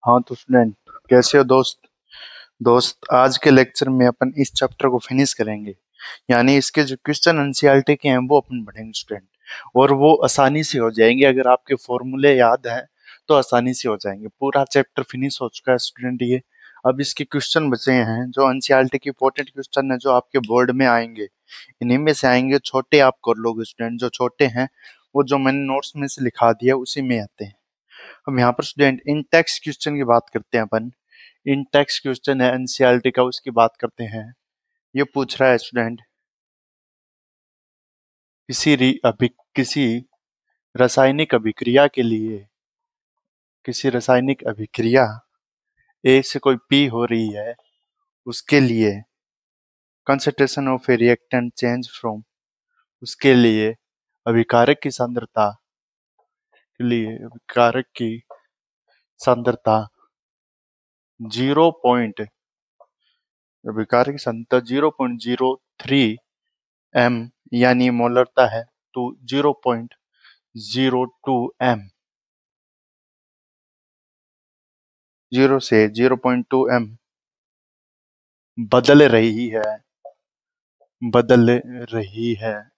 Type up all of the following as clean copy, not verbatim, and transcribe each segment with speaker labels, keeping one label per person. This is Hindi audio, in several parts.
Speaker 1: हाँ तो स्टूडेंट, कैसे हो दोस्त। आज के लेक्चर में अपन इस चैप्टर को फिनिश करेंगे। यानी इसके जो क्वेश्चन एनसीईआरटी के हैं वो अपन पढ़ेंगे स्टूडेंट। और वो आसानी से हो जाएंगे, अगर आपके फॉर्मूले याद हैं तो आसानी से हो जाएंगे। पूरा चैप्टर फिनिश हो चुका है स्टूडेंट ये। अब इसके क्वेश्चन बचे हैं जो एनसीईआरटी के इंपॉर्टेंट क्वेश्चन है, जो आपके बोर्ड में आएंगे। इन्हीं में से आएंगे। छोटे आप कर लोगे स्टूडेंट, जो छोटे हैं वो जो मैंने नोट्स में से लिखा दिया उसी में आते हैं। हम यहाँ पर स्टूडेंट इन टेक्स्ट क्वेश्चन की बात करते हैं अपन। इन टेक्स्ट क्वेश्चन है एनसीईआरटी का, उसकी बात करते हैं। ये पूछ रहा है स्टूडेंट, किसी रासायनिक अभिक्रिया के लिए, किसी रासायनिक अभिक्रिया ए से कोई पी हो रही है, उसके लिए concentration of A reactant change from, उसके लिए अभिकारक की सांद्रता, के लिए अभिकारक की सांद्रता 0. अभिकारक की सांद्रता 0.03 m यानी मोलरता है तो 0.02 m, 0 से 0.2 m बदल रही है, बदल रही है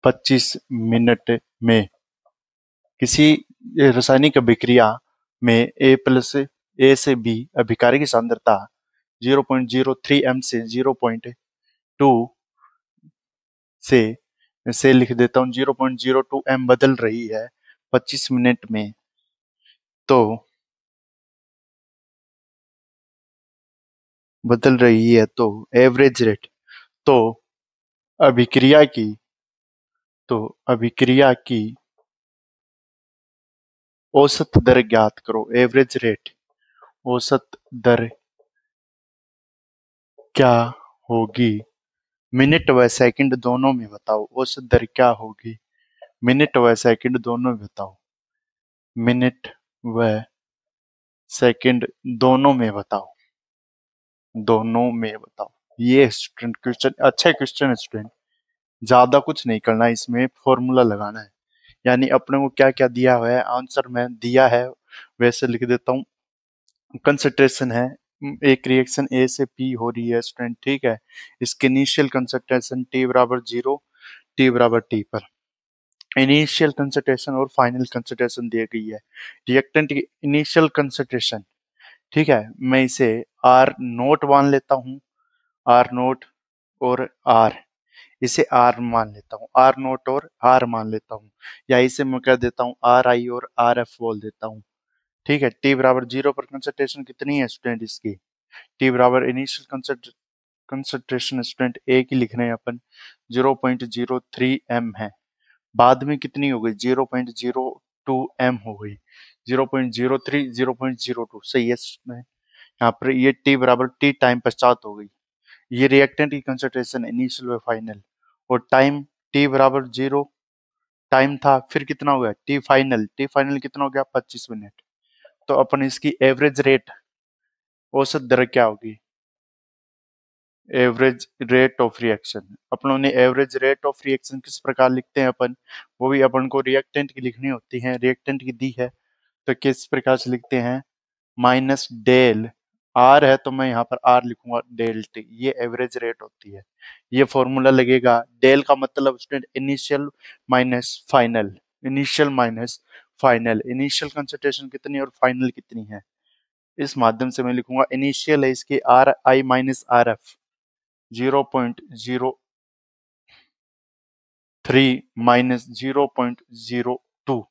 Speaker 1: 25 मिनट में। किसी रासायनिक अभिक्रिया में ए से बी अभिकारक की सांद्रता 0.03 m से 0.2 से लिख देता हूँ 0.02 m बदल रही है 25 मिनट में। तो बदल रही है तो एवरेज रेट, तो अभिक्रिया की तो अभिक्रिया की औसत दर ज्ञात करो। एवरेज रेट, औसत दर क्या होगी, मिनट व सेकंड दोनों में बताओ। औसत दर क्या होगी, मिनट व सेकंड दोनों में बताओ। मिनट व सेकंड दोनों में बताओ, दोनों में बताओ। ये स्टूडेंट क्वेश्चन अच्छा क्वेश्चन है स्टूडेंट। ज्यादा कुछ नहीं करना है, इसमें फॉर्मूला लगाना है। यानी अपने को क्या क्या दिया हुआ है, आंसर में दिया है वैसे लिख देता हूँ। कंसंट्रेशन है, एक रिएक्शन ए से पी हो रही है स्टूडेंट, ठीक है। इसके इनिशियल कंसंट्रेशन टी बराबर 0, टी बराबर टी पर इनिशियल कंसंट्रेशन और फाइनल कंसंट्रेशन दी गई है। रिएक्टेंट की इनिशियल कंसंट्रेशन, ठीक है, मैं इसे आर नोट मान लेता हूँ, आर नोट और आर, इसे आर मान लेता हूँ, आर नोट और आर मान लेता हूँ, या इसे मैं कह देता हूँ आर आई और आर एफ बोल देता हूँ, ठीक है। टी बराबर 0 पर कंसंट्रेशन कितनी है स्टूडेंट इसकी, टी बराबर इनिशियल कंसंट्रेशन स्टूडेंट ए की लिख रहे हैं अपन 0.03 m है। बाद में कितनी हो गई, 0.02 m हो गई, 0.03 0.02 सही है इसमें। यहाँ पर ये टी बराबर टी टाइम पश्चात हो गई। ये रिएक्टेंट की कंसंट्रेशन इनिशियल व फाइनल, और टाइम टी बराबर 0 टाइम था, फिर कितना हो गया टी फाइनल, टी फाइनल कितना हो गया 25 मिनट। तो अपन इसकी एवरेज रेट, औसत दर क्या होगी, एवरेज रेट ऑफ रिएक्शन। अपनों ने एवरेज रेट ऑफ रिएक्शन किस प्रकार लिखते हैं अपन, वो भी अपन को रिएक्टेंट की लिखनी होती है। रिएक्टेंट की दी है तो किस प्रकार से लिखते हैं, माइनस डेल आर है तो मैं यहाँ पर आर लिखूंगा डेल टी, ये एवरेज रेट होती है। ये फॉर्मूला लगेगा। डेल का मतलब student initial minus final, initial minus final, initial concentration कितनी और फाइनल कितनी है। इस माध्यम से मैं लिखूंगा इनिशियल है इसकी are I minus R F 0.03 minus 0.02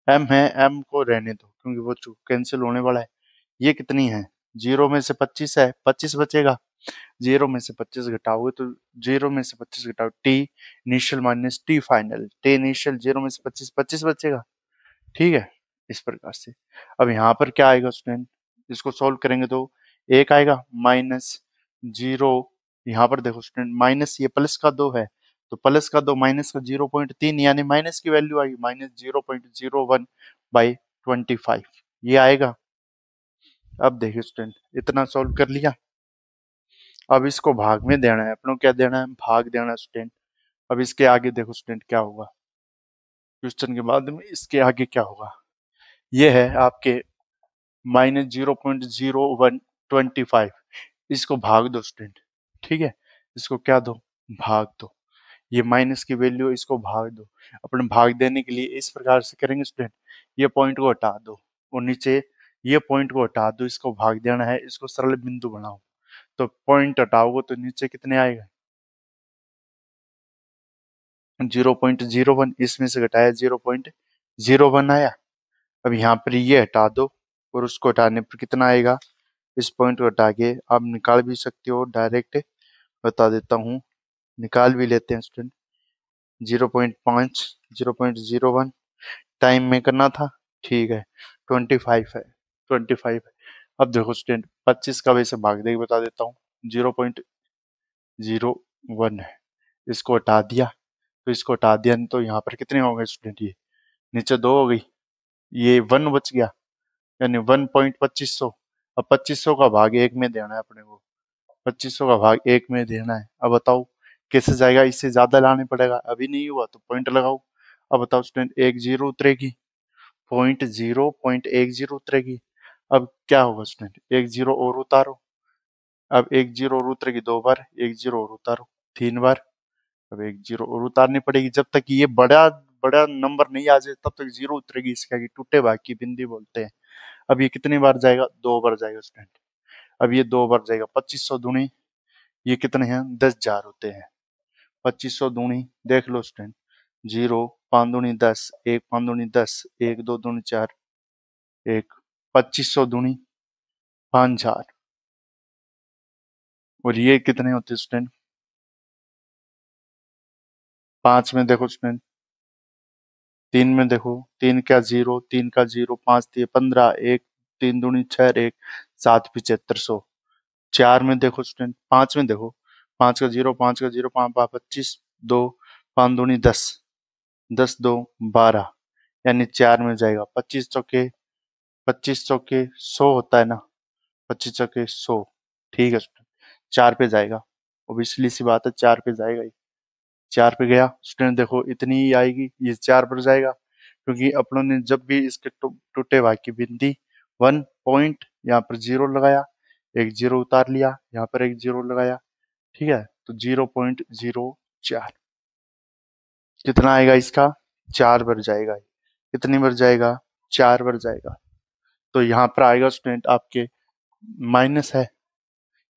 Speaker 1: m है, m को रहने दो क्योंकि वो कैंसिल होने वाला है। ये कितनी है, 0 में से 25 है, 25 बचेगा, 0 में से 25 घटाओगे तो 0 में से 25 घटाओ T initial minus T final, T initial 0 में से 25 25 बचेगा, ठीक है। इस प्रकार से अब यहाँ पर क्या आएगा स्टूडेंट, इसको सॉल्व करेंगे तो एक आएगा माइनस 0। यहाँ पर देखो स्टूडेंट माइनस ये प्लस का 2 है तो प्लस का 2 माइनस का 0.3 यानी माइनस की वैल्यू आएगी माइनस 0.01/25, ये आएगा। अब देखिए स्टूडेंट इतना सॉल्व कर लिया। अब इसको भाग में देना है, अपनों क्या देना है, भाग देना है स्टूडेंट। अब इसके आगे देखो स्टूडेंट क्या होगा, क्वेश्चन के बाद में इसके आगे क्या होगा, ये है आपके -0.0125, इसको भाग दो स्टूडेंट। ठीक है, इसको क्या दो, भाग दो। ये माइनस की वैल्यू, इसको भाग दो। अपने भाग देने के लिए इस प्रकार से करेंगे स्टूडेंट, ये पॉइंट को हटा दो और नीचे ये पॉइंट को हटा दो, इसको भाग देना है, इसको सरल बिंदु बनाओ। तो पॉइंट हटाओगे तो नीचे कितने आएगा, 0.01, इसमें से घटाया 0.01 आया। अब यहाँ पर ये हटा दो और उसको हटाने पर कितना आएगा, इस पॉइंट को हटा के आप निकाल भी सकते हो, डायरेक्ट बता देता हूँ, निकाल भी लेते हैं स्टूडेंट। 0.5, 0.01 टाइम में करना था, ठीक है, 25 है, 25 है। अब देखो स्टूडेंट 25 का वैसे भाग दे के बता देता हूँ, 0.01 है, इसको हटा दिया, तो इसको हटा दिया तो यहाँ पर कितने हो गए स्टूडेंट, ये नीचे 2 हो गई, ये 1 बच गया, यानी 1.2500। अब 2500 का भाग 1 में देना है अपने को, 2500 का भाग 1 में देना है। अब बताओ कैसे जाएगा, इससे ज्यादा लाने पड़ेगा, अभी नहीं हुआ तो पॉइंट लगाओ। अब बताओ स्टूडेंट, एक जीरो उतरेगी, 0.10 उतरेगी। अब क्या होगा स्टूडेंट, एक जीरो और उतारो, अब एक जीरो और उतरेगी 2 बार, एक जीरो और उतारो 3 बार, अब एक जीरो और उतारनी पड़ेगी, जब तक ये बड़ा बड़ा नंबर नहीं आ जाए तब तक जीरो उतरेगी, इसका कि टूटे भाग की बिंदी बोलते हैं। अब ये कितनी बार जाएगा, 2 बार जाएगा स्टूडेंट। अब ये 2 बार जाएगा, 2500 दूनी, ये कितने हैं, 10,000 होते हैं। 2500 दूनी देख लो स्टूडेंट, 0 5 दूनी 10, 1 5 दूनी 10, 1 2 दूनी 4, 1 2500 दूनी 5,000। और ये कितने होते हैं स्टूडेंट, 5 में देखो स्टूडेंट, 3 में देखो, 3 का 0, 3 का 0, 5 3 15, 1 3 दूनी 6, 1 7 7500। 4 में देखो स्टूडेंट, 5 में देखो, 5 का 0, 5 का 0, 5 5 25, 2 5 दूनी 10, 10 2 12, यानी 4 में जाएगा। 25 चौके 100 होता है ना, 25 चौके 100, ठीक है स्टूडेंट, 4 पे जाएगा, ओबियसली सी बात है 4 पे जाएगा ही। 4 पे गया स्टूडेंट, देखो इतनी ही आएगी, ये 4 पर जाएगा, क्योंकि अपनों ने जब भी इसके टूटे भाग की बिंदी 1 पॉइंट यहाँ पर 0 लगाया, एक 0 उतार लिया, यहाँ पर एक 0 लगाया, ठीक है, तो 0.04 कितना आएगा इसका, 4 बार जाएगा। कितनी बार जाएगा, 4 बार जाएगा। तो यहाँ पर आएगा स्टूडेंट आपके माइनस है,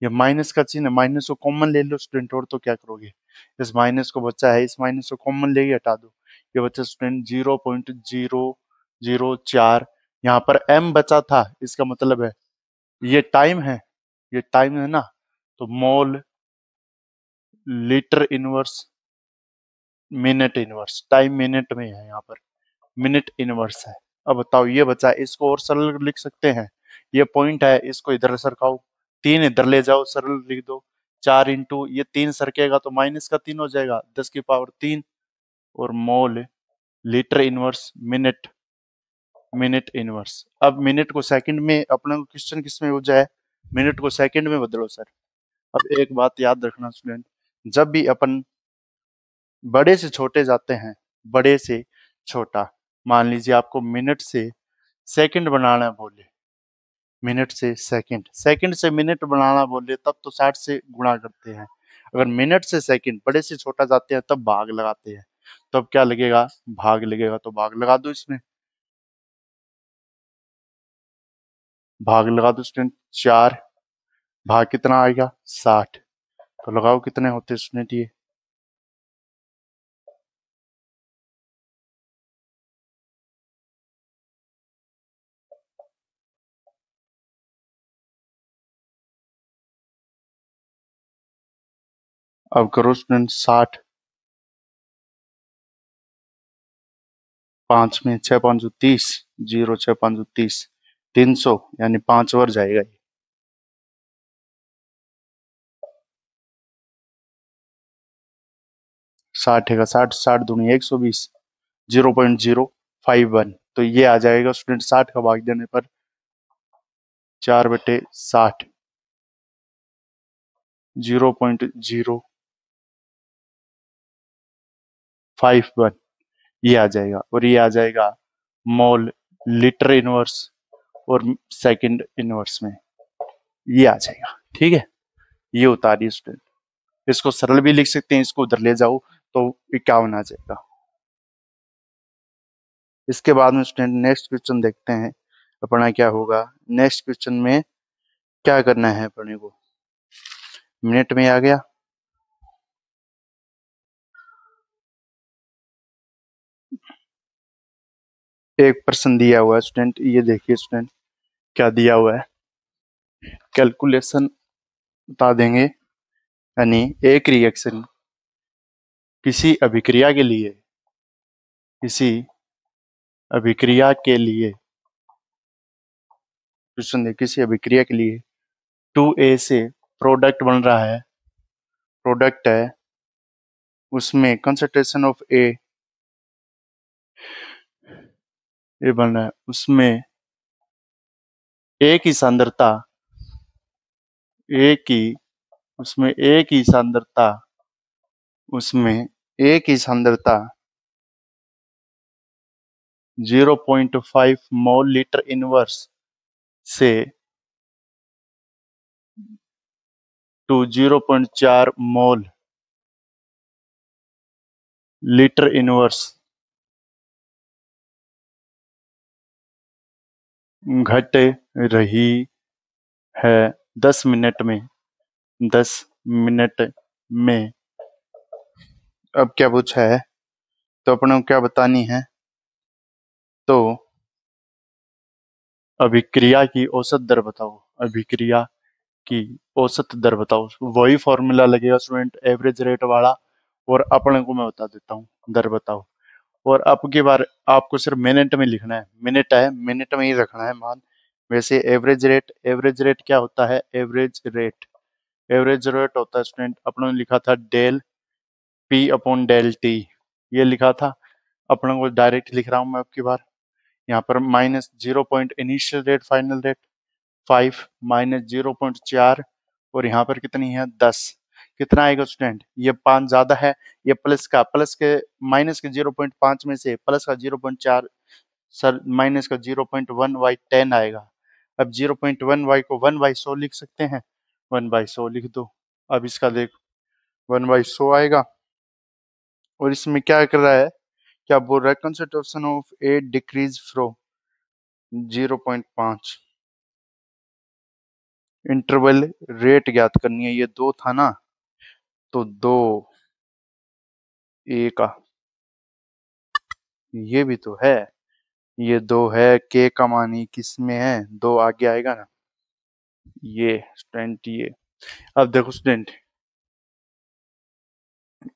Speaker 1: ये माइनस का चिन्ह है, माइनस को कॉमन ले लो स्टूडेंट, और तो क्या करोगे, इस माइनस को बचा है, इस माइनस को कॉमन लेके हटा दो, ये बचा स्टूडेंट 0.004। यहाँ पर m बचा था, इसका मतलब है ये टाइम है, ये टाइम है ना, तो mole litre inverse minute inverse, time minute में है, यहाँ पर मिनट इनवर्स है। अब बताओ ये बचा है, इसको और सरल लिख सकते हैं, ये पॉइंट है, इसको इधर सरकाओ, 3 इधर ले जाओ, सरल लिख दो, 4 इंटू ये 3 सरकेगा तो माइनस का 3 हो जाएगा, 10 की पावर 3, और mole litre inverse minute, minute inverse. अब मिनट को सेकंड में, अपने को क्वेश्चन किस में हो जाए, मिनट को सेकंड में बदलो सर। अब एक बात याद रखना स्टूडेंट, जब भी अपन बड़े से छोटे जाते हैं, बड़े से छोटा, मान लीजिए आपको मिनट से सेकंड बनाना बोले, मिनट से सेकंड, सेकंड से मिनट बनाना बोले तब तो 60 से गुणा करते हैं, अगर मिनट से सेकंड बड़े से छोटा जाते हैं तब भाग लगाते हैं। तो अब क्या लगेगा, भाग लगेगा, तो भाग लगा दो इसमें, भाग लगा दो स्टूडेंट, 4 भाग कितना आएगा, 60, तो लगाओ कितने होते स्टूडेंट ये, अब करो स्टूडेंट 60, 5 में 6 5 30, 0 6 5 30, 300, यानी 5 बार जाएगा ये। 60 का 60, 60 दूनी 120, 0.051, तो ये आ जाएगा स्टूडेंट 60 का भाग देने पर 4/60, 0.051, ये आ जाएगा, और ये आ जाएगा मोल लीटर इनवर्स और सेकंड इनवर्स में, ये आ जाएगा। ठीक है, ये उतारिए स्टूडेंट। इसको सरल भी लिख सकते हैं, इसको उधर ले जाओ तो 51 आ जाएगा। इसके बाद में स्टूडेंट नेक्स्ट क्वेश्चन देखते हैं अपना क्या होगा। नेक्स्ट क्वेश्चन में क्या करना है अपने को, मिनट में आ गया। एक प्रश्न दिया हुआ है स्टूडेंट, ये देखिए स्टूडेंट क्या दिया हुआ है, कैलकुलेशन बता देंगे। यानी एक रिएक्शन किसी अभिक्रिया के लिए, किसी अभिक्रिया के लिए क्वेश्चन दे, किसी अभिक्रिया के लिए 2A से प्रोडक्ट बन रहा है, प्रोडक्ट है, उसमें कंसंट्रेशन ऑफ ए बन रहा है, उसमें एक ही सांद्रता, एक ही उसमें एक ही सांद्रता, उसमें एक ही सांद्रता 0.5 मोल लीटर इनवर्स से टू 0.4 मोल लीटर इनवर्स घट रही है 10 मिनट में, 10 मिनट में। अब क्या पूछा है, तो अपने को क्या बतानी है, तो अभिक्रिया की औसत दर बताओ, अभिक्रिया की औसत दर बताओ। वही फॉर्मूला लगेगा स्टूडेंट एवरेज रेट वाला, और अपने को मैं बता देता हूँ, दर बताओ। और अब की बार आपको सिर्फ मिनट में लिखना है, मिनट है, मिनट में ही रखना है मान। वैसे एवरेज रेट, एवरेज रेट क्या होता है, एवरेज रेट, एवरेज रेट होता है स्टूडेंट, अपने ने लिखा था del p upon del t, ये लिखा था। अपने को डायरेक्ट लिख रहा हूँ मैं अब की बार, यहाँ पर minus 0 point initial rate final rate 5 minus 0.4, और यहाँ पर कितनी है 10। कितना आएगा स्टूडेंट, ये 5 ज्यादा है, ये प्लस का, प्लस के माइनस के 0.5 में से प्लस का 0.4, सर माइनस का 0.1 बाई 10 आएगा। अब 0.1 वाई को 1 बाई 100 लिख सकते हैं, 1 बाई 100 लिख दो। अब इसका देख 1 बाई 100 आएगा, और इसमें क्या कर रहा है, क्या बोल रहा है, concentration of A decrease from 0.5, interval rate ज्ञात करनी है, ये 2 था ना, तो 2 ए का, ये भी तो है, ये 2 है, के का मान ही किस में है, 2 आगे आएगा ना, ये स्टूडेंट ये। अब देखो स्टूडेंट,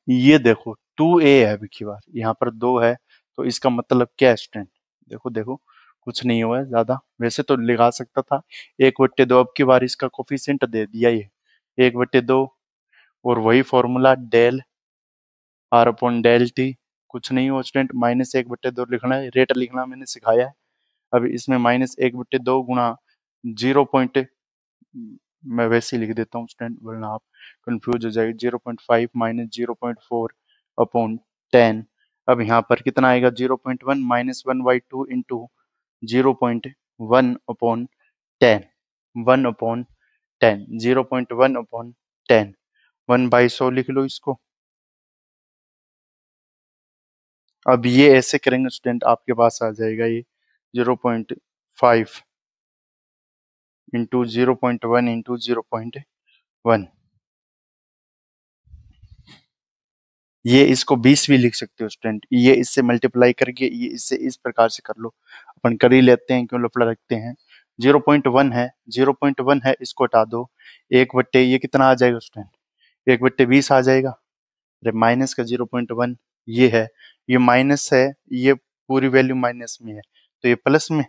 Speaker 1: ये देखो 2A है, अभी की बार यहाँ पर 2 है, तो इसका मतलब क्या है स्टूडेंट, देखो देखो, कुछ नहीं हुआ है ज्यादा, वैसे तो लिखा सकता था 1/2, अब की बार इसका कोफिशिएंट दे दिया ये 1/2, और वही formula del r upon del t, कुछ नहीं हुआ स्टूडेंट, -1/2 लिखना है, रेट लिखना मैंने सिखाया है। अब इसमें -1/2 गुणा 0 मैं वैसे ही लिख देता हूँ स्टूडेंट, वरना आप कंफ्यूज हो जाएगी, 0.5 माइनस 0.4 अपॉन 10। अब यहाँ पर कितना आएगा, 0.1 minus 1/2 into 0.1 upon 10, 1 upon 10, 0.1 upon 10, 1/100 लिख लो इसको। अब ये ऐसे करेंगे स्टूडेंट, आपके पास आ जाएगा ये 0.5 इंटू 0.1 इंटू 0.1, ये इसको 20 भी लिख सकते हो स्टूडेंट, ये इससे मल्टीप्लाई करके ये इससे इस प्रकार से कर लो, अपन कर ही लेते हैं, क्यों लफड़ा रखते हैं। 0.1 है, 0.1 है, इसको हटा दो, 1/, ये कितना आ जाएगा स्टूडेंट, 1/20 आ जाएगा। अरे माइनस का 0.1 ये है, ये माइनस है, ये पूरी वैल्यू माइनस में है, तो ये प्लस में,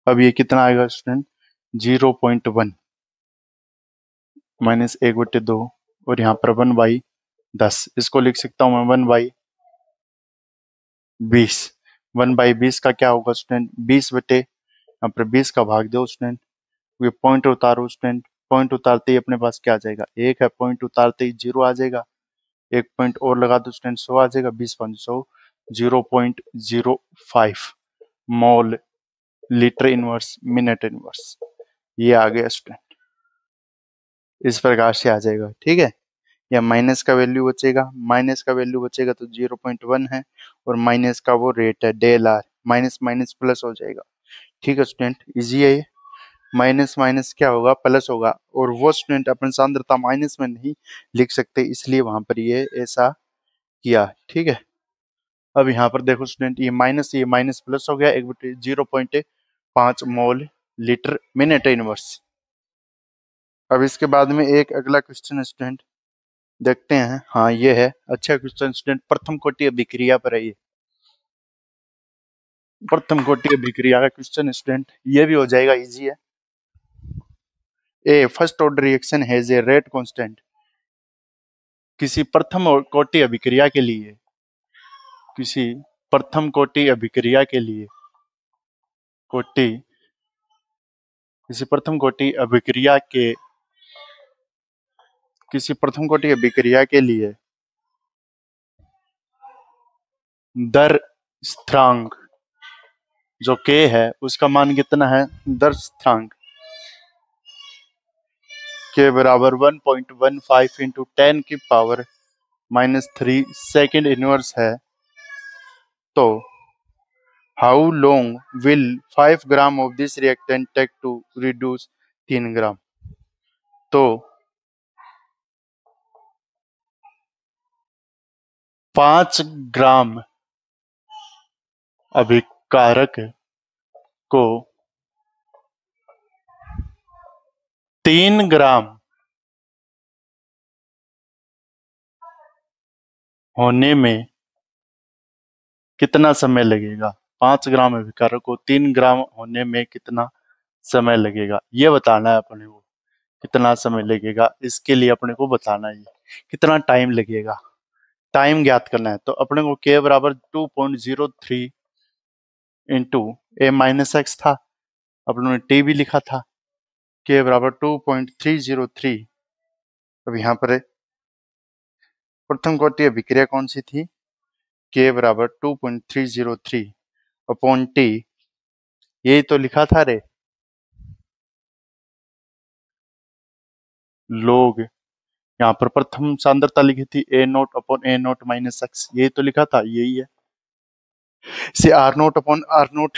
Speaker 1: अब ये कितना आएगा स्टूडेंट, 0.1 माइनस 1/2, और यहाँ पर 1/10, इसको लिख सकता हूँ मैं 1/20, 1/20 का क्या होगा स्टूडेंट, 20 बटे यहाँ पर 20 का भाग दो स्टूडेंट, ये पॉइंट उतारो स्टूडेंट, पॉइंट उतारते ही अपने पास क्या आ जाएगा, 1 है, पॉइंट उतारते ही 0 आ जाएगा, एक पॉइंट और लगा दो स्टूडेंट, 100 आ जाएगा, 20×100 0.05 mole litre inverse minute inverse, ये आ गया स्टूडेंट, इस प्रकार से आ जाएगा। ठीक है, या माइनस का वैल्यू बचेगा, माइनस का वैल्यू बचेगा तो 0.1 है, और माइनस का वो रेट है del r, minus minus plus हो जाएगा। ठीक है स्टूडेंट, इजी है ये, माइनस माइनस क्या होगा, प्लस होगा, और वो स्टूडेंट अपन सांद्रता माइनस में नहीं लिख सकते, इसलिए वहां पर ये ऐसा किया। ठीक है, अब यहाँ पर देखो स्टूडेंट, ये माइनस प्लस हो गया, 0.5 मोल लीटर मिनट इनवर्स। अब इसके बाद में एक अगला क्वेश्चन स्टूडेंट देखते हैं, हाँ ये है अच्छा क्वेश्चन स्टूडेंट, प्रथम कोटि अभिक्रिया पर है ये, प्रथम कोटि अभिक्रिया का क्वेश्चन स्टूडेंट, ये भी हो जाएगा, इजी है। A first order reaction has a rate constant, किसी प्रथम कोटि अभिक्रिया के लिए, किसी प्रथम कोटि अभिक्रिया के लिए, कोटि किसी प्रथम कोटि अभिक्रिया के, किसी प्रथम कोटि अभिक्रिया के लिए दर स्थिरांक जो k है उसका मान कितना है, दर स्थिरांक के बराबर 1.15 इंटू 10 की पावर -3 सेकेंड इनवर्स है, तो how long will 5 gram of this reactant take to reduce 3 gram. तो 5 ग्राम अभिकारक को 3 ग्राम होने में कितना समय लगेगा, 5 ग्राम अभिकारक को 3 ग्राम होने में कितना समय लगेगा, ये बताना है अपने को, कितना समय लगेगा, इसके लिए अपने को बताना है कितना टाइम लगेगा, टाइम ज्ञात करना है। तो अपने को k बराबर 2.03 इंटू ए माइनस एक्स था, अपने ने t भी लिखा था, k बराबर 2.303। अब यहाँ पर प्रथम कोटि अभिक्रिया कौन सी थी, k बराबर 2.303 अपॉन t, यही तो लिखा था रे, लोग यहाँ पर प्रथम सांद्रता लिखी थी A0 upon A0 minus x, यही तो लिखा था, यही है। इसे R0 upon R0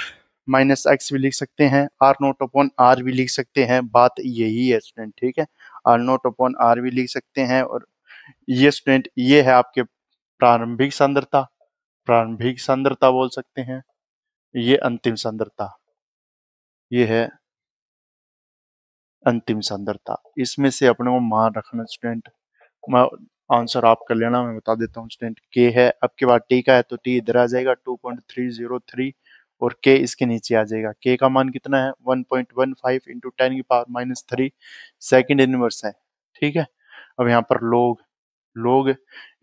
Speaker 1: minus x भी लिख सकते हैं, R0 अपॉन R भी लिख सकते हैं, बात यही है स्टूडेंट। ठीक है, R0 अपॉन R भी लिख सकते हैं, और ये स्टूडेंट ये है आपके प्रारंभिक सांद्रता, प्रारंभिक सांद्रता बोल सकते हैं, ये अंतिम सांद्रता, ये है अंतिम सांद्रता। इसमें से अपने को मान रखना स्टूडेंट, मैं आंसर आप कर लेना, मैं बता देता हूँ स्टूडेंट, के है, अब के बाद टी का है तो टी इधर आ जाएगा 2.303, और के इसके नीचे आ जाएगा, के का मान कितना है 1.15 इंटू 10 की पावर -3 सेकेंड इनवर्स है। ठीक है, अब यहाँ पर लोग, लोग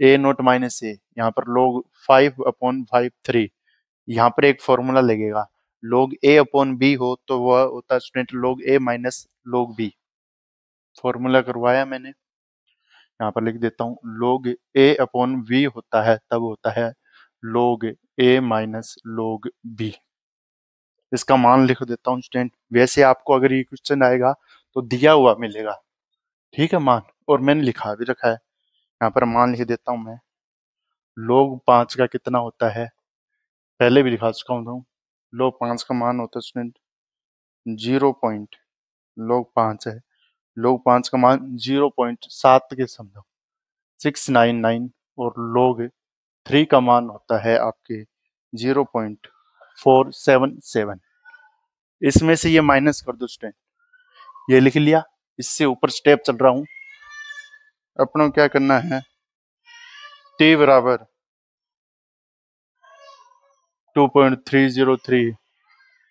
Speaker 1: ए नोट माइनस ए, यहाँ पर लोग 5/5 3, यहाँ पर एक फॉर्मूला लगेगा, लोग ए अपॉन बी हो तो वह होता है स्टूडेंट लोग ए माइनस लोग बी, फॉर्मूला करवाया मैंने, यहाँ पर लिख देता हूँ, लोग ए अपॉन वी होता है तब होता है लोग ए माइनस लोग बी, इसका मान लिख देता हूँ स्टूडेंट। वैसे आपको अगर ये क्वेश्चन आएगा तो दिया हुआ मिलेगा, ठीक है मान, और मैंने लिखा भी रखा है, यहाँ पर मान लिख देता हूँ मैं, लोग 5 का कितना होता है, पहले भी लिखा चुका हूँ, लोग 5 का मान होता है स्टूडेंट 0 पॉइंट, लोग 5 है, लोग 5 का मान 0.7 के समझो 699, और लोग 3 का मान होता है आपके 0.477, इसमें से ये माइनस कर दो स्टूडेंट, ये लिख लिया, इससे ऊपर स्टेप चल रहा हूं, अपनों क्या करना है, t बराबर 2.303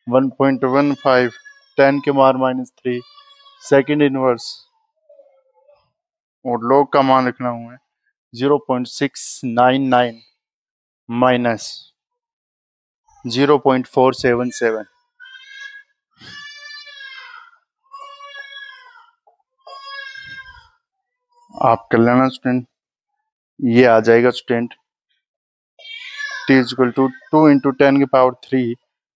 Speaker 1: 1.15 10 के मार -3 सेकेंड इनवर्स, और लॉग का मान रखना हुआ 0.699 माइनस 0.477, आप कर लेना स्टूडेंट। ये आ जाएगा स्टूडेंट t इक्वल टू 2 × 10⁻³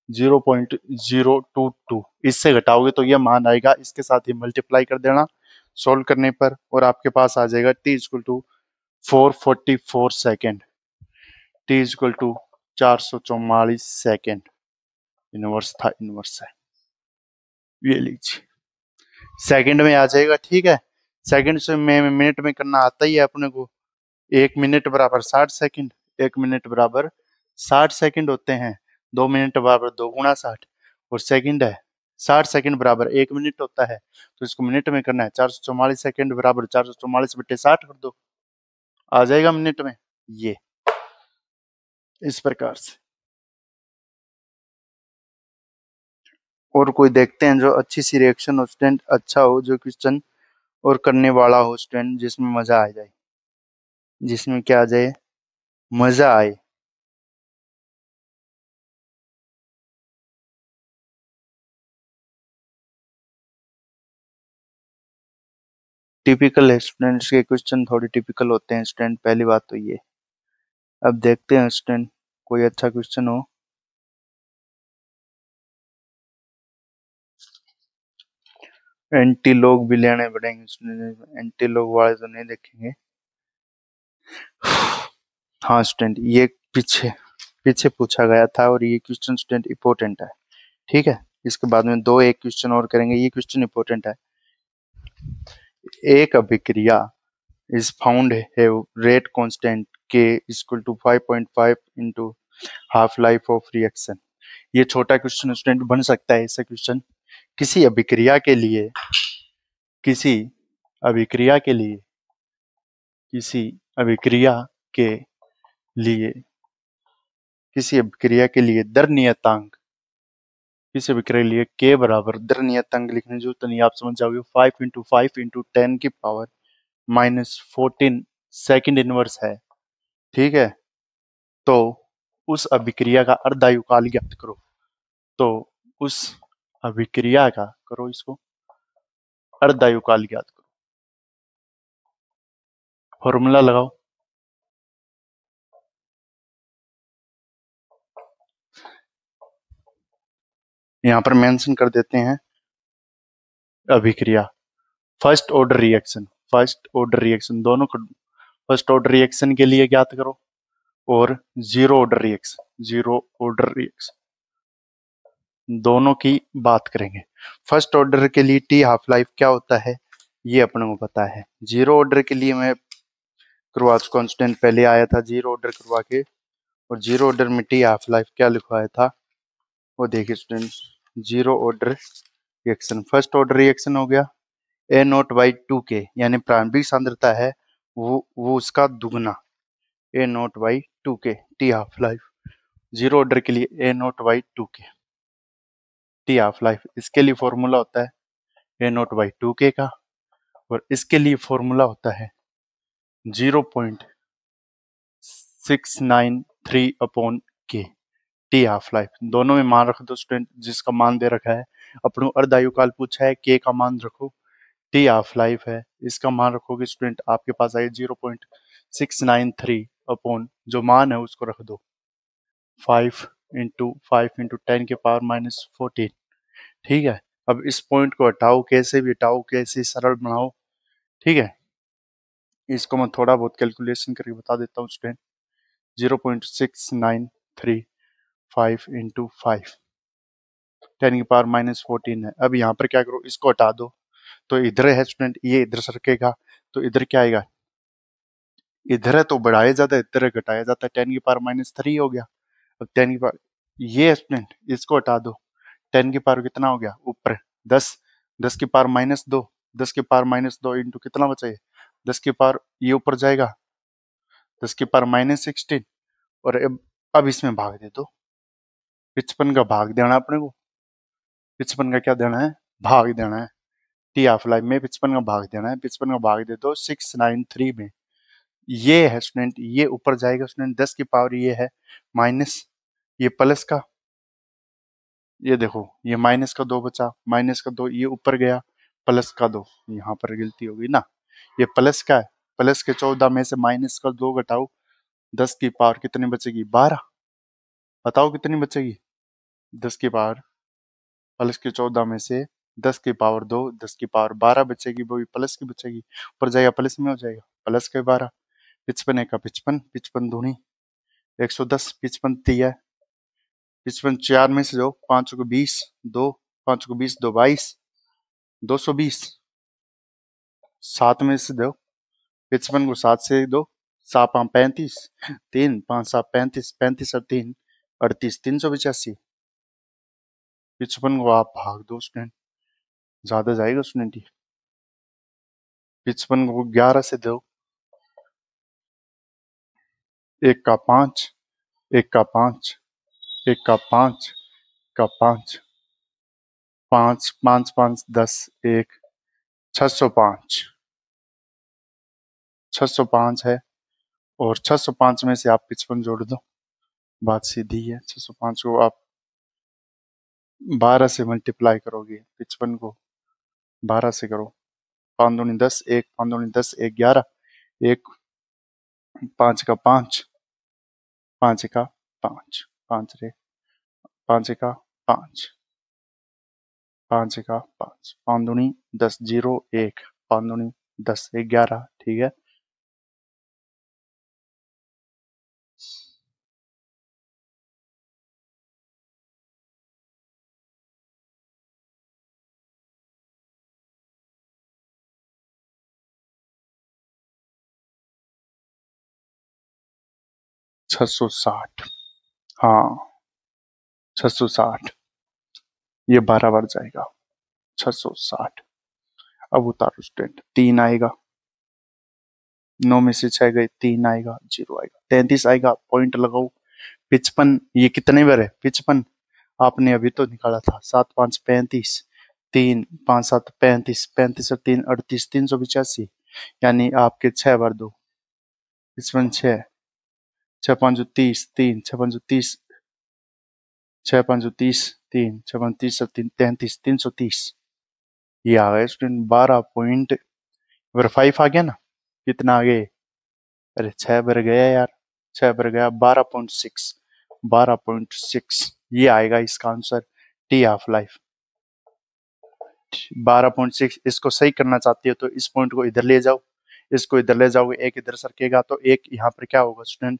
Speaker 1: 0.022। इससे घटाओगे तो ये मान आएगा, इसके साथ ही मल्टीप्लाई कर देना सोल्व करने पर, और आपके पास आ जाएगा t equal to 444 second. t equal to 444 second. Inverse था, इनवर्स है, ये लीजिए सेकंड में आ जाएगा। ठीक है, सेकंड से में मिनट में करना आता ही है अपने को। 1 मिनट बराबर 60 सेकंड, 1 मिनट बराबर 60 सेकंड होते हैं। 2 मिनट बराबर 2 × 60, और सेकंड है 60 सेकंड बराबर 1 मिनट होता है, तो इसको मिनट में करना है। 444 सेकंड बराबर 444/60 कर दो, आ जाएगा मिनट में। ये इस प्रकार से। और कोई देखते हैं जो अच्छी सी रिएक्शन हो स्टूडेंट, अच्छा हो, जो क्वेश्चन और करने वाला हो स्टूडेंट, जिसमें मजा आ जाए, जिसमें क्या आ जाए, मजा आए। टिपिकल है स्टूडेंट्स के क्वेश्चन, थोड़े टिपिकल होते हैं स्टूडेंट, पहली बात तो ये। अब देखते हैं स्टूडेंट कोई अच्छा क्वेश्चन हो। एंटी लॉग भी लेने पड़ेंगे स्टूडेंट, एंटी लॉग वाले तो नहीं देखेंगे। हाँ स्टूडेंट, ये पीछे पीछे पूछा गया था, और ये क्वेश्चन स्टूडेंट इंपॉर्टेंट है। ठीक है, इसके बाद में दो एक क्वेश्चन और करेंगे, ये क्वेश्चन इंपॉर्टेंट है। एक अभिक्रिया is found have rate constant k equal to 5.5 into half life of reaction। ये छोटा क्वेश्चन स्टूडेंट बन सकता है। ऐसा क्वेश्चन किसी अभिक्रिया के लिए, किसी अभिक्रिया के लिए, किसी अभिक्रिया के लिए, किसी अभिक्रिया के लिए दर नियतांक, किसी अभिक्रिया के लिए k बराबर दर नियतांक लिखने जो तो नहीं, आप समझ जाओगे 5 × 5 × 10⁻⁻14 सेकंड इनवर्स है। ठीक है, तो उस अभिक्रिया का अर्धायुकाल ज्ञात करो। तो उस अभिक्रिया का करो, इसको अर्धायुकाल ज्ञात करो, फॉर्मूला लगाओ। यहां पर मेंशन कर देते हैं अभिक्रिया first order reaction, first order reaction दोनों को, फर्स्ट ऑर्डर रिएक्शन के लिए ज्ञात करो, और zero order reaction, zero order reaction दोनों की बात करेंगे। फर्स्ट ऑर्डर के लिए टी हाफ लाइफ क्या होता है, ये अपने को पता है। जीरो ऑर्डर के लिए मैं करवा चुका हूं स्टूडेंट, पहले आया था जीरो ऑर्डर करवा के, और जीरो ऑर्डर में टी हाफ लाइफ क्या लिखवाया था वो देखिए student. Zero order reaction, first order reaction हो गया A0/2K, यानी प्रारंभिक सांद्रता है वो उसका दुगना, A0/2K T half life. Zero order के लिए A0/2K टी हाफ लाइफ, इसके लिए फॉर्मूला होता है A0/2K का, और इसके लिए फॉर्मूला होता है 0.693/K टी हाफ लाइफ। दोनों में मान रख दो स्टूडेंट, जिसका मान दे रखा है अपने अर्धायुकाल पूछा है, K का मान रखो, टी हाफ लाइफ है, इसका मान रखोगे स्टूडेंट, आपके पास आए 0.693 जो मान है उसको रख दो 5 × 5 × 10⁻⁻14। ठीक है, अब इस पॉइंट को हटाओ, कैसे भी हटाओ, कैसे सरल बनाओ। ठीक है, इसको मैं थोड़ा बहुत कैलकुलेशन करके बता देता हूँ स्टूडेंट। 0.693 × 5 10⁻⁻14 है। अब यहाँ पर क्या करो, इसको हटा दो, तो इधर है स्टूडेंट, ये इधर सरकेगा, तो इधर क्या आएगा, इधर है तो बढ़ाया जाता है, इधर घटाया जाता है, 10⁻³ हो गया। अब 10 ये स्टूडेंट इसको हटा दो, 10 कितना हो गया ऊपर 10, 10⁻−2, 10⁻−2 इंटू कितना बचा ये 10 ये ऊपर जाएगा 10⁻−16, और अब इसमें भाग दे दो, 55 का भाग देना अपने को, 55 का क्या देना है, भाग देना है। टी हाफ लाइफ में 55 का भाग देना है, 55 का भाग दे दो 693 में। ये है स्टूडेंट, ये ऊपर जाएगा स्टूडेंट, 10 ये है माइनस, ये प्लस का, ये देखो ये माइनस का 2 बचा, माइनस का 2 ये ऊपर गया, प्लस का 2, यहाँ पर गलती होगी ना, ये प्लस का है, प्लस के 14 में से माइनस कर 2 घटाओ 10 की पावर कितनी बचेगी 12। बताओ कितनी बचेगी 10 की पावर प्लस के 14 में से 10 की पावर 2 10 की पावर 12 बचेगी, वो भी प्लस की बचेगी, ऊपर जाएगा प्लस में हो जाएगा प्लस के 12। 55 का 55 55 दूनी 110 55 तिया 55 4 में से दो 5 को 20 2 5 को 20 2 22 220 7 में से दो 55 को 7 से दो 7 5 35 3 5 7 35 35 और 3 38 385। 55 को आप भाग दो स्टूडेंट, ज्यादा जाएगा स्टूडेंट ये। 55 को 11 से दो 1 का 5 1 का 5 1 का 5 का 5 5 5 5 10 1 605 605 है, और 605 में से आप 55 जोड़ दो, बात सीधी है। 605 को आप 12 से मल्टीप्लाई करोगे, 55 को 12 से करो, 5 दूनी 10 1 5 दूनी 10 1 11 1 5 का 5 5 का 5 5 रे 5 का 5 5 का 5 5 दूनी 10 0 1 5 दूनी 10 11। ठीक है, छह सौ साठ, हाँ 660, ये 12 बार जाएगा 660। अब उतारो स्टूडेंट, 3 आएगा, 9 में से 6 गए 3 आएगा 0 आएगा 33 आएगा, पॉइंट लगाओ। 55 ये कितने बार है 55, आपने अभी तो निकाला था 7 5 35 3 5 7 35 35 और 3 38 385, यानी आपके 6 बार 2 55 6 6 5 30 3 6 5 30 6 5 30 3 6 5 30 और 3 33 330, ये आ गए स्टूडेंट 12 पॉइंट। अगर 5 आ गया ना, कितना आ गए, अरे 6 बार गया यार, 6 बार गया 12.6 12.6, ये आएगा इसका आंसर, टी हाफ लाइफ 12.6। इसको सही करना चाहती हो तो इस पॉइंट को इधर ले जाओ, इसको इधर ले जाओगे, एक इधर सरकेगा तो एक यहाँ पर क्या होगा स्टूडेंट,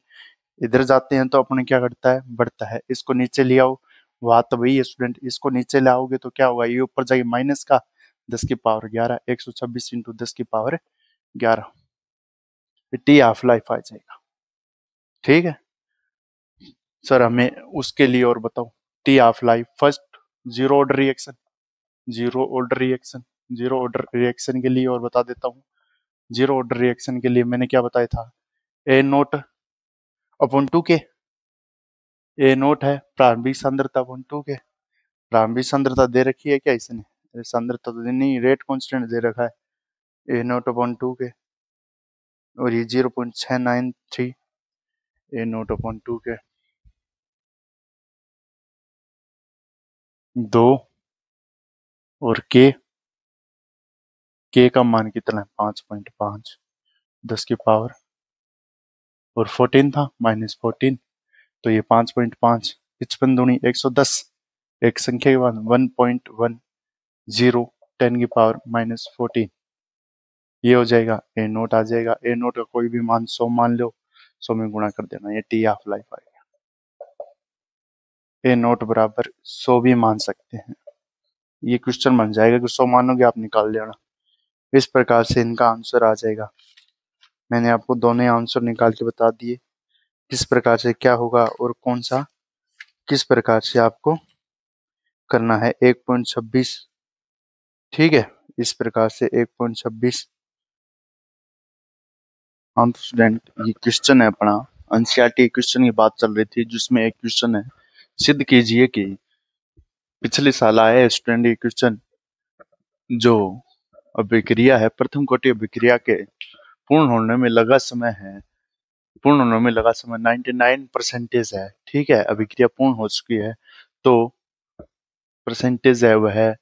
Speaker 1: इधर जाते हैं तो अपने क्या करता है बढ़ता है, इसको नीचे ले आओ, बात तो वही है स्टूडेंट, इसको नीचे ले आओगे तो क्या होगा, ये ऊपर जाएगी माइनस का 10 की पावर 11 126 इंटू 10 की पावर 11, टी हाफ लाइफ आ जाएगा। ठीक है सर, हमें उसके लिए और बताओ, T half life first zero order reaction, zero order reaction, zero order reaction के लिए और बता देता हूँ। जीरो ऑर्डर रिएक्शन के लिए मैंने क्या बताया था, ए नोट अपॉन 2 के, ए नोट है प्रारंभिक सांद्रता अपॉन 2 के, प्रारंभिक सांद्रता दे रखी है क्या इसने, सांद्रता तो नहीं, रेट कांस्टेंट दे रखा है, ए नोट अपॉन 2 के, और ये 0.693 ए नोट अपॉन 2 के 2, और के का मान कितना है 5.5 10 की पावर, और 14 था -14, तो ये 5.5 55 दूनी 110, एक संख्या के बाद 1.10 10 की पावर -14, ये हो जाएगा ए नोट आ जाएगा। ए नोट का कोई भी मान 100 मान लो, 100 में गुणा कर देना, ये टी हाफ लाइफ आएगा। ए नोट बराबर 100 भी मान सकते हैं, ये क्वेश्चन बन जाएगा कि 100 मानोगे आप निकाल लेना, इस प्रकार से इनका आंसर आ जाएगा। मैंने आपको दोनों आंसर निकाल के बता दिए किस प्रकार से क्या होगा और कौन सा किस प्रकार से आपको करना है। 1.26, ठीक है, इस प्रकार से 1.26। हाँ तो स्टूडेंट, ये क्वेश्चन है अपना एनसीईआरटी क्वेश्चन की बात चल रही थी, जिसमें एक क्वेश्चन है, सिद्ध कीजिए कि पिछले साल आया स्टूडेंट ये क्वेश्चन, जो अभिक्रिया है प्रथम कोटि अभिक्रिया के पूर्ण होने में लगा समय है, पूर्ण होने में लगा समय 99% है। ठीक है, अभिक्रिया पूर्ण हो चुकी है तो परसेंटेज है वह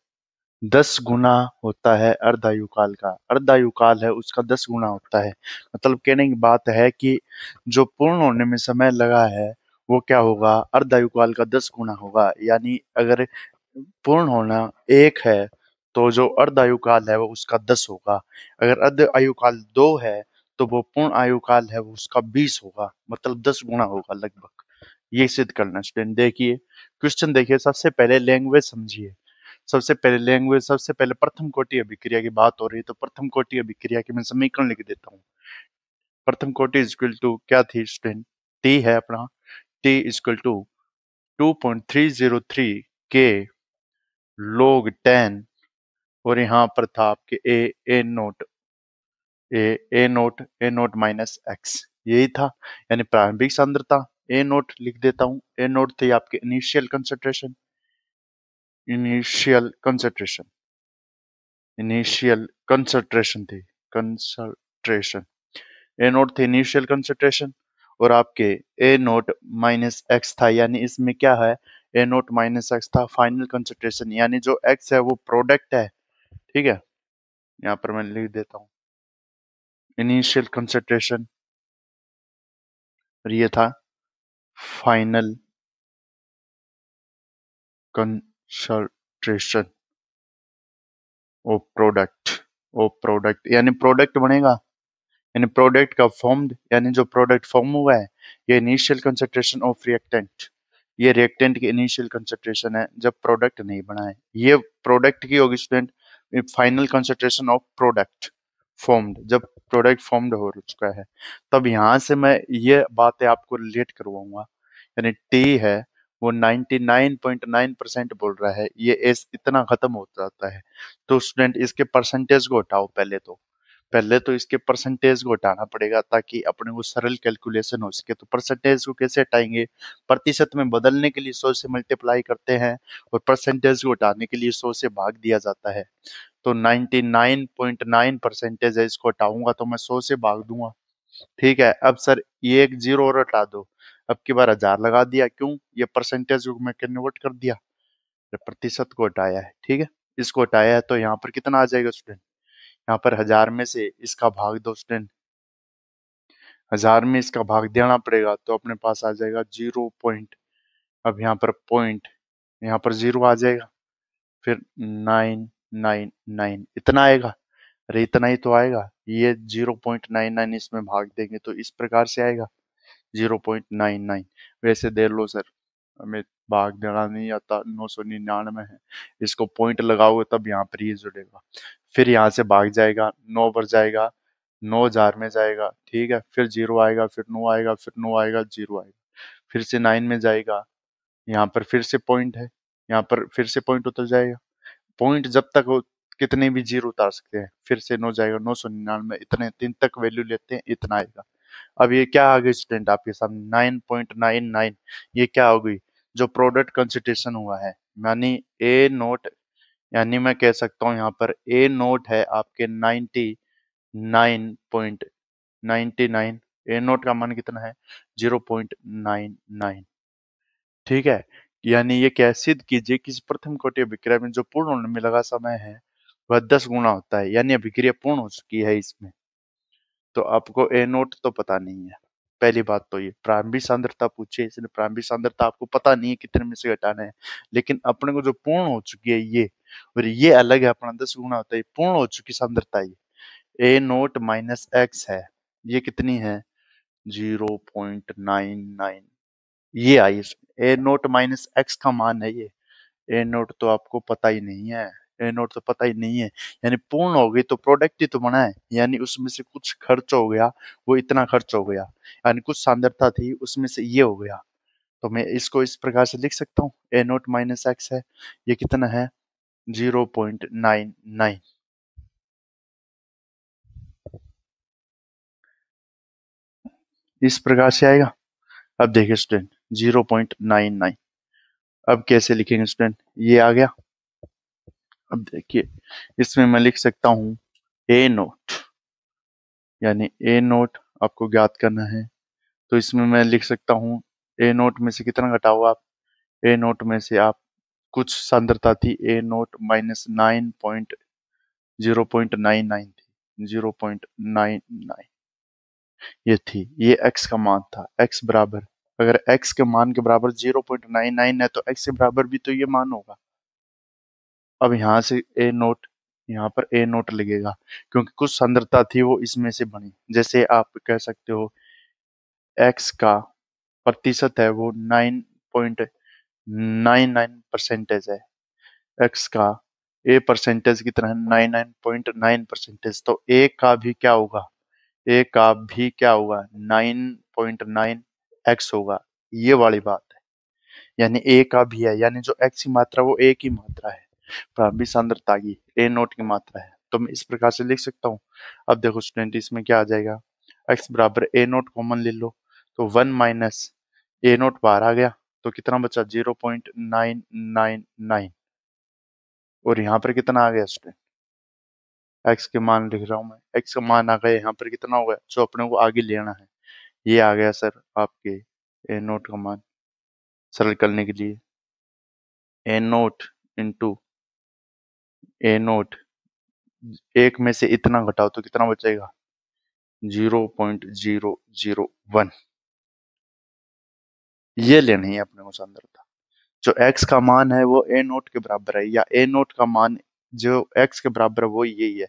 Speaker 1: 10 गुना होता है अर्धायुकाल का, अर्धायुकाल है उसका 10 गुना होता है। मतलब कहने की बात है कि जो पूर्ण होने में समय लगा है वो क्या होगा, अर्धायुकाल का 10 गुना होगा। यानी अगर पूर्ण होना 1 है तो जो अर्धायुकाल है वो उसका 10 होगा। अगर अर्ध आयुकाल 2 है तो वो पूर्ण आयुकाल है वो उसका 20 होगा, मतलब 10 गुना होगा लगभग। ये सिद्ध करना स्टूडेंट। देखिए क्वेश्चन देखिए, सबसे पहले लैंग्वेज समझिए। सबसे पहले लैंग्वेज, सबसे पहले प्रथम कोटि अभिक्रिया की बात हो रही है तो प्रथम कोटि अभिक्रिया की मैं समीकरण लिख देता हूँ। प्रथम कोटि इज इक्वल टू क्या थी स्टूडेंट, टी है अपना, टी इज इक्वल टू 2.303 के log 10, और यहाँ पर था आपके ए नोट, ए नोट माइनस एक्स, यही था। यानी प्रारंभिक सांद्रता ए नोट लिख देता हूँ। ए नोट थी आपके initial concentration, initial concentration, initial concentration थी, कंसंट्रेशन। ए नोट थे इनिशियल कंसंट्रेशन, और आपके ए नोट माइनस एक्स था, यानी इसमें क्या है, ए नोट माइनस एक्स था फाइनल कंसंट्रेशन, यानी जो एक्स है वो प्रोडक्ट है। ठीक है, यहाँ पर मैं लिख देता हूँ इनिशियल कंसंट्रेशन, और ये था फाइनल कंसंट्रेशन ओ प्रोडक्ट, यानी प्रोडक्ट बनेगा, यानी प्रोडक्ट का फॉर्म्ड, यानी जो प्रोडक्ट फॉर्म हुआ है ये इनिशियल कंसंट्रेशन ऑफ रिएक्टेंट, ये रिएक्टेंट की इनिशियल कंसंट्रेशन है जब प्रोडक्ट नहीं बना है। ये प्रोडक्ट की होगी student final concentration of product formed, जब प्रोडक्ट फॉर्म्ड हो चुका है। तब यहाँ से मैं ये बातें आपको रिलेट करवाऊंगा। यानी टी है वो 99.9% बोल रहा है, ये एस इतना खत्म हो जाता है। तो स्टूडेंट इसके परसेंटेज को हटाओ, पहले तो इसके परसेंटेज को हटाना पड़ेगा ताकि अपने को सरल कैलकुलेशन हो सके। तो परसेंटेज को कैसे हटाएंगे, प्रतिशत में बदलने के लिए 100 से मल्टीप्लाई करते हैं, और परसेंटेज को हटाने के लिए 100 से भाग दिया जाता है। तो 99.9 परसेंटेज है, इसको हटाऊंगा तो मैं 100 से भाग दूंगा। ठीक है, अब सर ये एक जीरो और हटा दो, अब की बार 1000 लगा दिया, क्यों, ये परसेंटेज को मैं कन्वर्ट कर दिया, प्रतिशत को हटाया है। ठीक है, इसको हटाया है तो यहाँ पर कितना आ जाएगा स्टूडेंट, यहाँ पर 1000 में से इसका भाग दो स्टूडेंट, 1000 में इसका भाग देना पड़ेगा तो अपने पास आ जाएगा 0 पॉइंट, अब यहाँ पर पॉइंट, यहाँ पर 0 आ जाएगा, फिर 999 इतना आएगा। अरे इतना ही तो आएगा, ये 0.99 इसमें भाग देंगे तो इस प्रकार से आएगा 0.99। वैसे दे लो सर, हमें भाग देना नहीं आता, 999 है, इसको पॉइंट लगाओगे तब यहाँ पर ये जुड़ेगा। फिर यहाँ से भाग जाएगा, 9 पर जाएगा, 9000 में जाएगा। ठीक है, फिर 0 आएगा, फिर 9 आएगा, फिर 9 आएगा, 0 आएगा, फिर से 9 में जाएगा, यहाँ पर फिर से पॉइंट है, यहाँ पर फिर से पॉइंट उतर जाएगा। पॉइंट जब तक हो कितने भी जीरो उतार सकते हैं, फिर से 9 जाएगा, 999, इतने 3 तक वैल्यू लेते हैं, इतना आएगा। अब ये क्या आ गई स्टूडेंट आपके सामने, 9.99, ये क्या हो गई, जो प्रोडक्ट कंसिडरेशन हुआ है, यानी ए नोट, यानी मैं कह सकता हूँ यहाँ पर ए नोट है आपके 99.99, ए नोट का मान कितना है, 0.99। ठीक है, यानी ये क्या सिद्ध कीजिए किसी प्रथम कोटि अभिक्रिया में जो पूर्ण होने में लगा समय है वह 10 गुना होता है, यानी अभिक्रिया पूर्ण हो चुकी है इसमें। तो आपको ए नोट तो पता नहीं है, पहली बात तो ये प्रारंभिक सांद्रता पूछे, इसलिए प्रारंभिक सांद्रता आपको पता नहीं है कितने में से घटाना है, लेकिन अपने को जो पूर्ण हो चुकी है ये, और ये अलग है, अपना 10 गुना होता है, पूर्ण हो चुकी सांद्रता ये ए नोट माइनस एक्स है, ये कितनी है 0.99, ये आई ए नोट माइनस एक्स का मान है ये। ए नोट तो आपको पता ही नहीं है, ए नोट तो पता ही नहीं है, यानी पूर्ण हो गई तो प्रोडक्ट ही तो बना है, यानी उसमें से कुछ खर्च हो गया, वो इतना खर्च हो गया, यानी कुछ सांद्रता थी उसमें से ये हो गया। तो मैं इसको इस प्रकार से लिख सकता हूँ, ए नोट माइनस एक्स है, ये कितना है 0.99, इस प्रकार से आएगा। अब देखिए स्टूडेंट 0.99, अब कैसे लिखेंगे स्टूडेंट, ये आ गया। अब देखिए इसमें मैं लिख सकता हूँ ए नोट, यानी ए नोट आपको ज्ञात करना है, तो इसमें मैं लिख सकता हूँ ए नोट में से कितना घटाओ आप, ए नोट में से आप कुछ सांद्रता थी A0 माइनस 0.99 थी, 0.99 ये थी, ये x का मान था। x बराबर, अगर x के मान के बराबर 0.99 है तो x के बराबर भी तो ये मान होगा। अब यहाँ से A0, यहाँ पर A0 लगेगा क्योंकि कुछ सांद्रता थी वो इसमें से बनी। जैसे आप कह सकते हो x का प्रतिशत है वो 9.99% है, x का a परसेंटेज की तरह 99.9%, तो a का भी क्या होगा, a का भी क्या होगा 9.9x होगा। ये वाली बात है, यानी a का भी है, यानी जो x की मात्रा वो a की मात्रा है, प्रारंभिक सांद्रता की A0 की मात्रा है। तो मैं इस प्रकार से लिख सकता हूँ। अब देखो स्टूडेंट, इसमें क्या आ जाएगा, x बराबर A0 कॉमन ले लो तो 1 माइनस A0 बाहर आ गया तो कितना बचा 0.999, और यहाँ पर कितना आ गया स्टूडेंट, x के मान लिख रहा हूँ मैं, x का मान आ गया, यहाँ पर कितना होगा जो अपने को आगे लेना है, ये आ गया सर आपके A0 का मान। सरल करने के लिए A0 इंटू A0, एक में से इतना घटाओ तो कितना बचेगा 0.001, ये लेनी है अपने को सांद्रता। जो x का मान है वो A0 के बराबर है, या A0 का मान जो x के बराबर है वो यही है।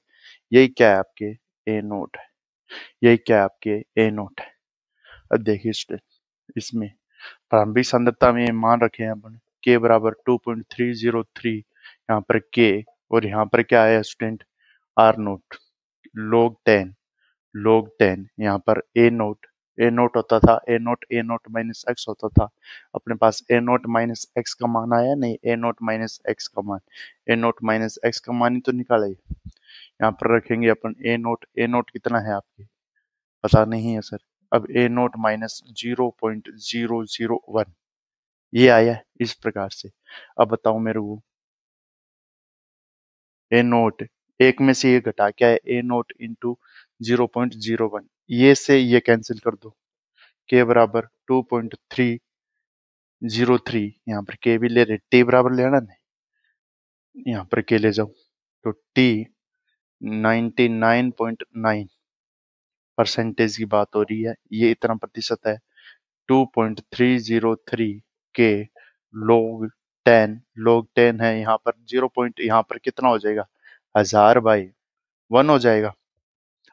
Speaker 1: यही क्या है आपके A0 है, यही क्या है आपके A0 है। अब देखिए स्टूडेंट, इसमें प्रारंभिक सांद्रता में मान रखे हैं अपन k बराबर 2.303, यहाँ पर k, और यहाँ पर क्या है स्टूडेंट R0 log 10 यहाँ पर A0 होता था, A0 माइनस x होता था, अपने पास A0 माइनस x का मान आया नहीं, A0 माइनस x का मान, A0 माइनस x का मान ही तो निकाला है। यहाँ पर रखेंगे अपन A0 कितना है आपके पता नहीं है सर। अब A0 माइनस 0.001 ये आया इस प्रकार से। अब बताओ मेरे को A0, एक में से ये घटा क्या है A0 इंटू 0.01, ये से ये कैंसिल कर दो, k बराबर 2.303, यहाँ पर k भी ले रहे, t बराबर लेना नहीं, यहाँ पर k ले जाओ तो t 99.9% की बात हो रही है, ये इतना प्रतिशत है। 2.303 के log 10 है, यहाँ पर 0 पॉइंट, यहाँ पर कितना हो जाएगा 1000/1 हो जाएगा।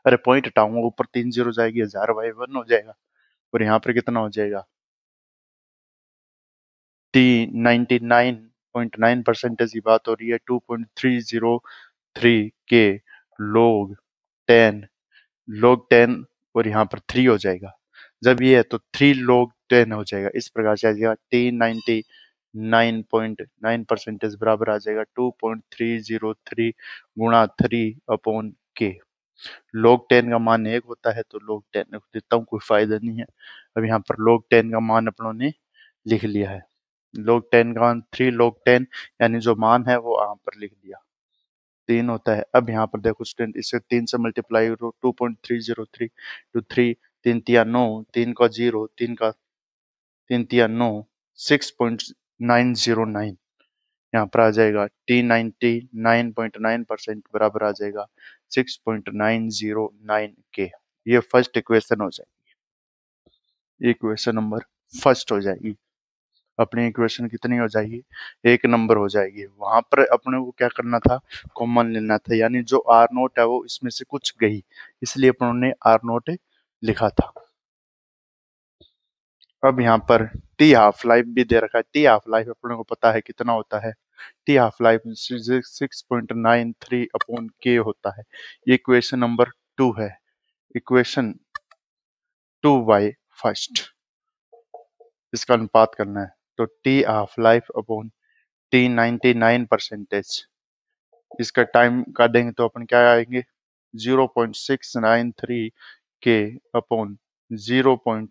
Speaker 1: अरे पॉइंट हटाऊंगा, ऊपर 3 0 जाएगी, 1000/1 हो जाएगा, और यहाँ पर कितना हो जाएगा t 99.9% की बात हो रही है। 2.303 के log 10 और यहाँ पर 3 हो जाएगा, जब ये है तो 3 log 10 हो जाएगा। इस प्रकार से आ जाएगा t 99.9% बराबर आ जाएगा 2.303 गुणा 3/k। log 10 का मान 1 होता है तो log 10 देता हूँ, कोई फायदा नहीं है। अब यहाँ पर log 10 का मान अपनों ने लिख लिया है, log 10 का मान 3 log 10, यानी जो मान है वो यहाँ पर लिख दिया, 3 होता है। अब यहाँ पर देखो स्टूडेंट, इसे 3 से मल्टीप्लाई करो, 2.303 टू 3, 3 तिया 9, 3 का 0, 3 तिया 9, 6.909, यहाँ पर आ जाएगा t 99.9% बराबर आ जाएगा 6.909 ये फर्स्ट इक्वेशन हो जाएगी, इक्वेशन नंबर फर्स्ट हो जाएगी। अपनी इक्वेशन कितनी हो जाएगी, 1 नंबर हो जाएगी। वहां पर अपने को क्या करना था, कॉमन लेना था, यानी जो R0 है वो इसमें से कुछ गई, इसलिए अपनों ने R0 लिखा था। अब यहाँ पर टी हाफ लाइफ भी दे रखा है, टी हाफ लाइफ अपने को पता है कितना होता है, टी हाफ लाइफ 6.93/k होता है। ये इक्वेशन नंबर 2 है, इक्वेशन 2 बाई फर्स्ट, इसका अनुपात करना है तो T half life upon T 99%, इसका टाइम काटेंगे तो अपन क्या आएंगे 0.693 के अपॉन 0.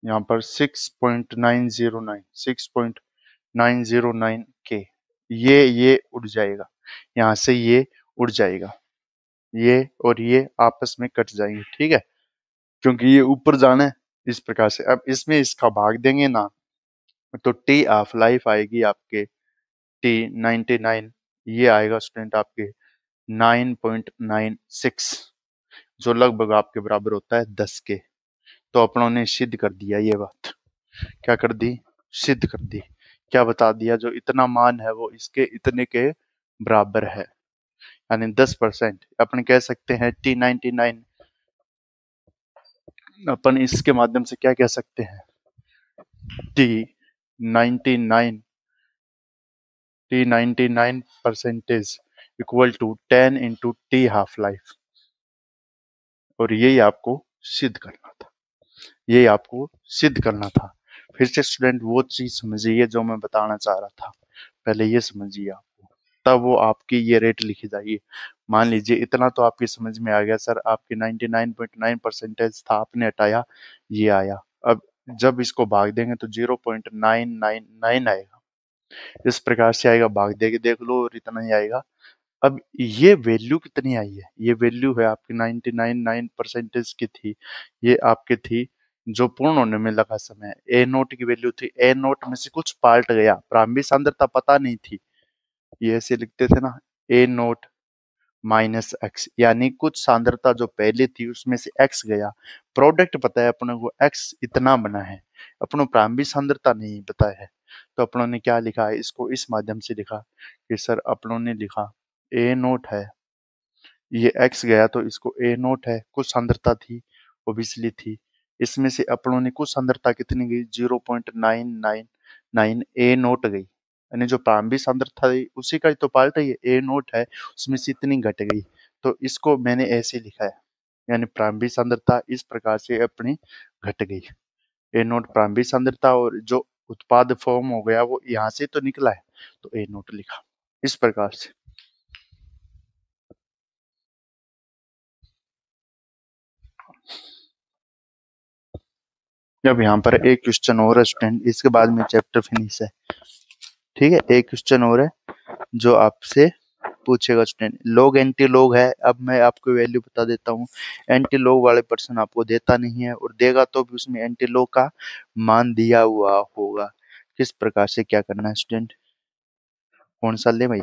Speaker 1: यहाँ पर 6.909 के, ये उड़ जाएगा, यहाँ से ये उड़ जाएगा, ये और ये आपस में कट जाएंगे, ठीक है, क्योंकि ये ऊपर जाना है। इस प्रकार से अब इसमें इसका भाग देंगे ना तो टी हाफ लाइफ आएगी आपके T99, ये आएगा स्टूडेंट आपके 9.96, जो लगभग आपके बराबर होता है 10 के। तो अपनों ने सिद्ध कर दिया ये बात। क्या कर दी? सिद्ध कर दी। क्या बता दिया? जो इतना मान है वो इसके इतने के बराबर है, यानी 10%। अपन कह सकते हैं T99, अपन इसके माध्यम से क्या कह सकते हैं? T99 T99% equal to 10 into T half life. और यही आपको सिद्ध करना था, यही आपको सिद्ध करना था। फिर से स्टूडेंट वो चीज समझिए जो मैं बताना चाह रहा था, पहले ये समझिए आपको, तब वो आपकी ये रेट लिखी जाएगी। मान लीजिए इतना तो आपकी समझ में आ गया सर, आपकी 99.9% था, आपने हटाया, ये आया। अब जब इसको भाग देंगे तो 0.999 आएगा, इस प्रकार से आएगा। भाग दे के देख लो और इतना ही आएगा। अब ये वैल्यू कितनी आई है? ये वैल्यू है आपकी 99.9% की थी, ये आपकी थी जो पूर्ण होने में लगा समय। ए नोट की वैल्यू थी, ए नोट में से कुछ पार्ट गया, प्रारंभिक सांद्रता पता नहीं थी, ये ऐसे लिखते थे ना, ए नोट माइनस एक्स, यानी कुछ सांद्रता जो पहले थी उसमें से एक्स गया। प्रोडक्ट पता है अपने को, एक्स इतना बना है, अपनों प्रारंभिक सांद्रता नहीं पता है। तो अपनों ने क्या लिखा है, इसको इस माध्यम से लिखा कि सर अपनों ने लिखा ए नोट है, ये एक्स गया तो इसको ए नोट है, कुछ सांद्रता थी, ओबियसली थी, इसमें से अपनों ने कुछ सांद्रता कितनी गई? 0.999 ए नोट गई, यानी जो प्रारंभिक सांद्रता थी उसी का ही तो पार्ट है ये, ए नोट है, उसमें से इतनी घट गई। तो इसको मैंने ऐसे लिखा है, यानी प्रारंभिक सांद्रता इस प्रकार से अपनी घट गई। ए नोट प्रारंभिक सांद्रता, और जो उत्पाद फॉर्म हो गया वो यहाँ से तो निकला है, तो ए नोट लिखा इस प्रकार से। अब यहाँ पर एक क्वेश्चन और है स्टूडेंट, इसके बाद में चैप्टर फिनिश है। ठीक है, एक क्वेश्चन और है जो आपसे पूछेगा स्टूडेंट, लोग एंटी लोग है। अब मैं आपको वैल्यू बता देता हूँ। एंटी लोग वाले पर्सन आपको देता नहीं है, और देगा तो भी उसमें एंटी लोग का मान दिया हुआ होगा। किस प्रकार से क्या करना है स्टूडेंट? कौन सा ले भाई?